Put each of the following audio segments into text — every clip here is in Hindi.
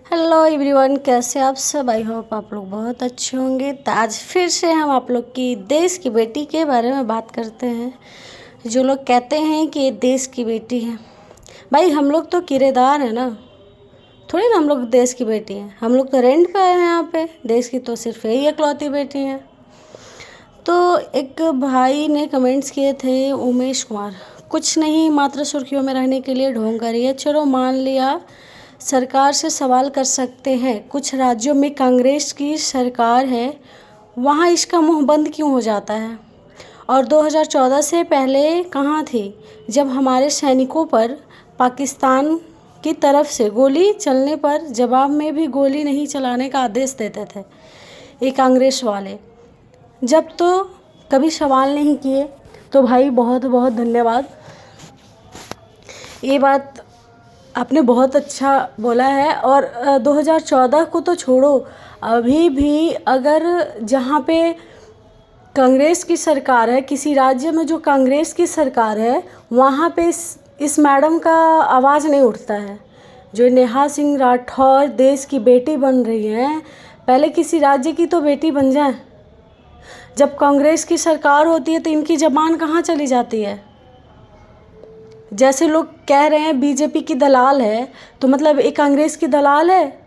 हेलो एवरीवन, कैसे आप सब। आई होप आप लोग बहुत अच्छे होंगे। तो आज फिर से हम आप लोग की देश की बेटी के बारे में बात करते हैं। जो लोग कहते हैं कि ये देश की बेटी है, भाई हम लोग तो किराएदार हैं ना, थोड़ी ना हम लोग देश की बेटी हैं। हम लोग तो रेंट पे हैं यहाँ पे। देश की तो सिर्फ यही इकलौती बेटी है। तो एक भाई ने कमेंट्स किए थे, उमेश कुमार, कुछ नहीं, मात्र सुर्खियों में रहने के लिए ढोंग कर रही है। चलो मान लिया, सरकार से सवाल कर सकते हैं। कुछ राज्यों में कांग्रेस की सरकार है, वहाँ इसका मुंह बंद क्यों हो जाता है। और 2014 से पहले कहाँ थी जब हमारे सैनिकों पर पाकिस्तान की तरफ से गोली चलने पर जवाब में भी गोली नहीं चलाने का आदेश देते थे ये कांग्रेस वाले। जब तो कभी सवाल नहीं किए। तो भाई बहुत बहुत धन्यवाद। ये बात आपने बहुत अच्छा बोला है। और 2014 को तो छोड़ो, अभी भी अगर जहाँ पे कांग्रेस की सरकार है, किसी राज्य में जो कांग्रेस की सरकार है, वहाँ पे इस मैडम का आवाज़ नहीं उठता है। जो नेहा सिंह राठौर देश की बेटी बन रही हैं, पहले किसी राज्य की तो बेटी बन जाए। जब कांग्रेस की सरकार होती है तो इनकी ज़बान कहाँ चली जाती है। जैसे लोग कह रहे हैं बीजेपी की दलाल है, तो मतलब एक कांग्रेस की दलाल है।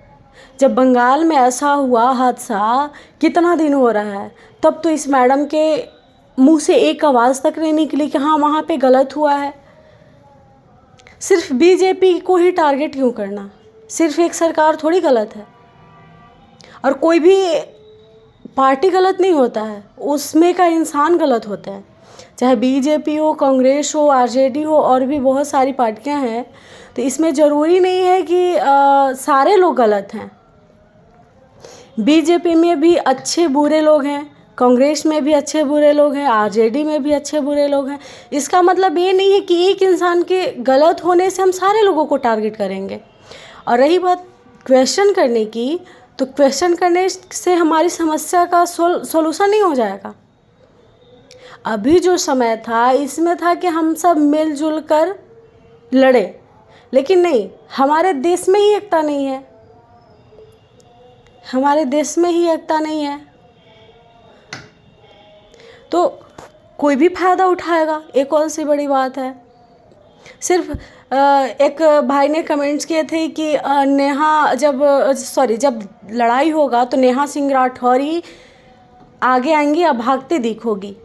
जब बंगाल में ऐसा हुआ हादसा, कितना दिन हो रहा है, तब तो इस मैडम के मुंह से एक आवाज़ तक नहीं निकली कि हाँ वहाँ पे गलत हुआ है। सिर्फ बीजेपी को ही टारगेट क्यों करना। सिर्फ एक सरकार थोड़ी गलत है, और कोई भी पार्टी गलत नहीं होता है, उसमें का इंसान गलत होता है। चाहे बीजेपी हो, कांग्रेस हो, आरजेडी हो, और भी बहुत सारी पार्टियां हैं। तो इसमें ज़रूरी नहीं है कि सारे लोग गलत हैं। बीजेपी में भी अच्छे बुरे लोग हैं, कांग्रेस में भी अच्छे बुरे लोग हैं, आरजेडी में भी अच्छे बुरे लोग हैं। इसका मतलब ये नहीं है कि एक इंसान के गलत होने से हम सारे लोगों को टारगेट करेंगे। और रही बात क्वेश्चन करने की, तो क्वेश्चन करने से हमारी समस्या का सोल्यूशन नहीं हो जाएगा। अभी जो समय था, इसमें था कि हम सब मिलजुल कर लड़े, लेकिन नहीं, हमारे देश में ही एकता नहीं है। हमारे देश में ही एकता नहीं है तो कोई भी फ़ायदा उठाएगा। ये कौन सी बड़ी बात है। सिर्फ एक भाई ने कमेंट्स किए थे कि जब लड़ाई होगा तो नेहा सिंह राठौर ही आगे आएंगी या भागते दिखोगी।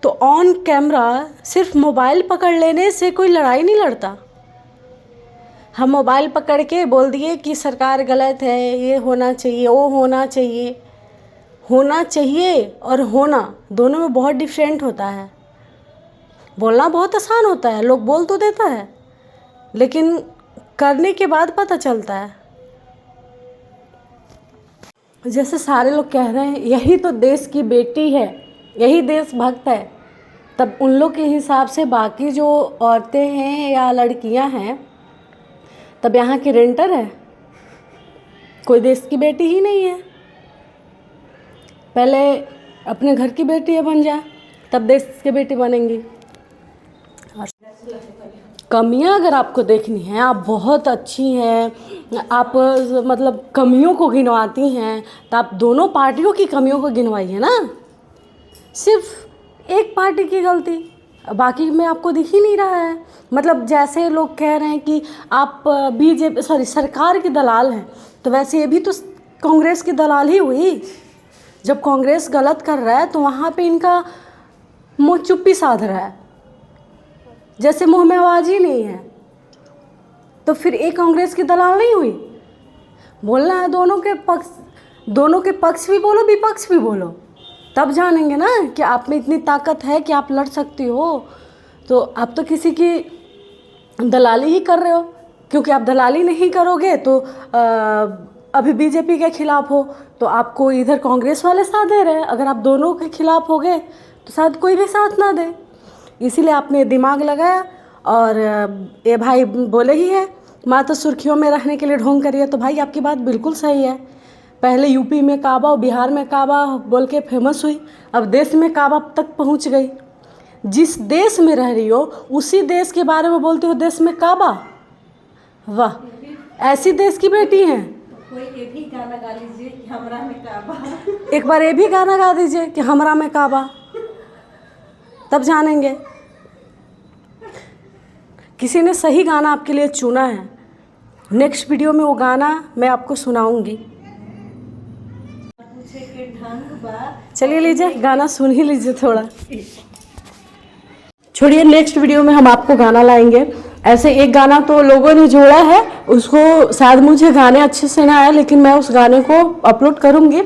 तो ऑन कैमरा सिर्फ मोबाइल पकड़ लेने से कोई लड़ाई नहीं लड़ता। हम मोबाइल पकड़ के बोल दिए कि सरकार गलत है, ये होना चाहिए, वो होना चाहिए। होना चाहिए और होना दोनों में बहुत डिफरेंट होता है। बोलना बहुत आसान होता है, लोग बोल तो देता है, लेकिन करने के बाद पता चलता है। जैसे सारे लोग कह रहे हैं यही तो देश की बेटी है, यही देशभक्त है, तब उन लोग के हिसाब से बाकी जो औरतें हैं या लड़कियां हैं, तब यहाँ की रेंटर है, कोई देश की बेटी ही नहीं है। पहले अपने घर की बेटी बन जाए, तब देश की बेटी बनेंगी। कमियां अगर आपको देखनी है, आप बहुत अच्छी हैं, आप मतलब कमियों को गिनवाती हैं, तो आप दोनों पार्टियों की कमियों को गिनवाइए ना। सिर्फ एक पार्टी की गलती, बाकी में आपको दिख ही नहीं रहा है। मतलब जैसे लोग कह रहे हैं कि आप सरकार की दलाल हैं, तो वैसे ये भी तो कांग्रेस की दलाल ही हुई। जब कांग्रेस गलत कर रहा है तो वहाँ पे इनका मुँह चुप्पी साध रहा है, जैसे मुँह में आवाज़ ही नहीं है। तो फिर एक कांग्रेस की दलाल नहीं हुई। बोलना है दोनों के पक्ष भी बोलो, विपक्ष भी बोलो, तब जानेंगे ना कि आप में इतनी ताकत है कि आप लड़ सकती हो। तो आप तो किसी की दलाली ही कर रहे हो, क्योंकि आप दलाली नहीं करोगे तो अभी बीजेपी के खिलाफ हो, तो आपको इधर कांग्रेस वाले साथ दे रहे हैं। अगर आप दोनों के खिलाफ हो गए तो शायद कोई भी साथ ना दे। इसीलिए आपने दिमाग लगाया। और ये भाई बोले ही है, माँ तो सुर्खियों में रहने के लिए ढोंग करिए। तो भाई आपकी बात बिल्कुल सही है। पहले यूपी में काबा और बिहार में काबा बोल के फेमस हुई, अब देश में काबा तक पहुंच गई। जिस देश में रह रही हो उसी देश के बारे में बोलती हो देश में काबा। वाह, ऐसी देश की बेटी हैं। कोई ये भी गाना गा लीजिए कि हमरा में काबा। एक बार ये भी गाना गा दीजिए कि हमरा में काबा, तब जानेंगे। किसी ने सही गाना आपके लिए चुना है, नेक्स्ट वीडियो में वो गाना मैं आपको सुनाऊंगी। पूछे के ढंग बा। चलिए लीजिए गाना सुन ही लीजिए थोड़ा। छोड़िए, नेक्स्ट वीडियो में हम आपको गाना लाएंगे। ऐसे एक गाना तो लोगों ने जोड़ा है, उसको शायद मुझे गाने अच्छे से ना आए, लेकिन मैं उस गाने को अपलोड करूँगी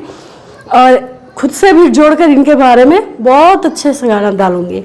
और खुद से भी जोड़कर इनके बारे में बहुत अच्छे से गाना डालूँगी।